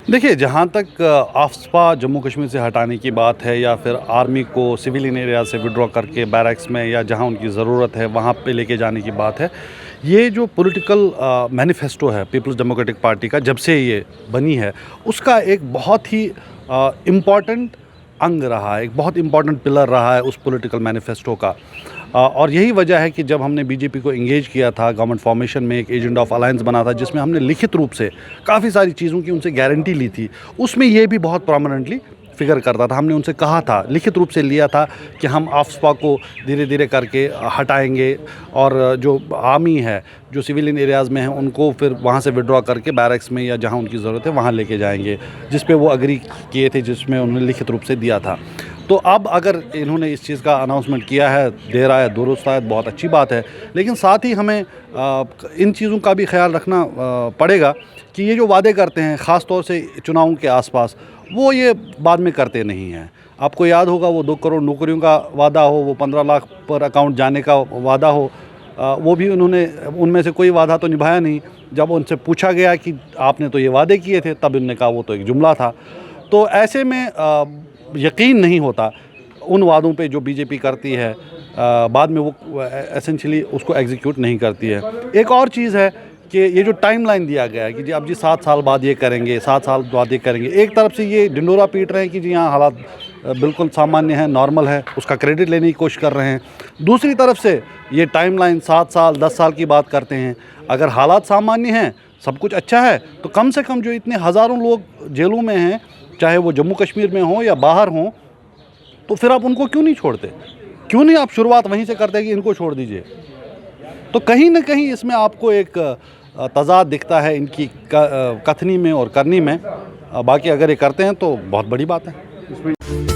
देखिए, जहाँ तक आफ्सपा जम्मू कश्मीर से हटाने की बात है या फिर आर्मी को सिविलियन एरिया से विड्रॉ करके बैरक्स में या जहाँ उनकी ज़रूरत है वहाँ पे लेके जाने की बात है। ये जो पॉलिटिकल मैनिफेस्टो है पीपल्स डेमोक्रेटिक पार्टी का, जब से ये बनी है, उसका एक बहुत ही इम्पॉर्टेंट अंग रहा है, एक बहुत इम्पॉर्टेंट पिलर रहा है उस पॉलिटिकल मैनिफेस्टो का। और यही वजह है कि जब हमने बीजेपी को एंगेज किया था गवर्नमेंट फॉर्मेशन में, एक एजेंट ऑफ अलायंस बना था जिसमें हमने लिखित रूप से काफ़ी सारी चीज़ों की उनसे गारंटी ली थी, उसमें ये भी बहुत प्रोमिनेंटली फिगर करता था। हमने उनसे कहा था, लिखित रूप से लिया था कि हम आफ्सपा को धीरे धीरे करके हटाएंगे और जो आर्मी है, जो सिविलियन एरियाज़ में है, उनको फिर वहाँ से विड्रॉ करके बैरक्स में या जहाँ उनकी ज़रूरत है वहाँ लेके जाएंगे, जिस पे वो एग्री किए थे, जिसमें उन्होंने लिखित रूप से दिया था। तो अब अगर इन्होंने इस चीज़ का अनाउंसमेंट किया है, दे रहा है, दुरुस्त है, बहुत अच्छी बात है। लेकिन साथ ही हमें इन चीज़ों का भी ख्याल रखना पड़ेगा कि ये जो वादे करते हैं, ख़ास तौर से चुनावों के आसपास, वो ये बाद में करते नहीं हैं। आपको याद होगा वो 2 करोड़ नौकरियों का वादा हो, वो 15 लाख पर अकाउंट जाने का वादा हो, वो भी उन्होंने उनमें से कोई वादा तो निभाया नहीं। जब उनसे पूछा गया कि आपने तो ये वादे किए थे, तब उन्होंने कहा वो तो एक जुमला था। तो ऐसे में यकीन नहीं होता उन वादों पे जो बीजेपी करती है, बाद में वो एसेंशियली उसको एग्जीक्यूट नहीं करती है। एक और चीज़ है कि ये जो टाइमलाइन दिया गया है कि जी अब जी 7 साल बाद ये करेंगे, 7 साल बाद ये करेंगे। एक तरफ से ये ढिंढोरा पीट रहे हैं कि जी हाँ, हालात बिल्कुल सामान्य है, नॉर्मल है, उसका क्रेडिट लेने की कोशिश कर रहे हैं। दूसरी तरफ से ये टाइमलाइन 7 साल 10 साल की बात करते हैं। अगर हालात सामान्य हैं, सब कुछ अच्छा है, तो कम से कम जो इतने हज़ारों लोग जेलों में हैं, चाहे वो जम्मू कश्मीर में हों या बाहर हों, तो फिर आप उनको क्यों नहीं छोड़ते? क्यों नहीं आप शुरुआत वहीं से करते कि इनको छोड़ दीजिए? तो कहीं न कहीं इसमें आपको एक तज़ाद दिखता है इनकी कथनी में और करनी में। बाकी अगर ये करते हैं तो बहुत बड़ी बात है इसमें।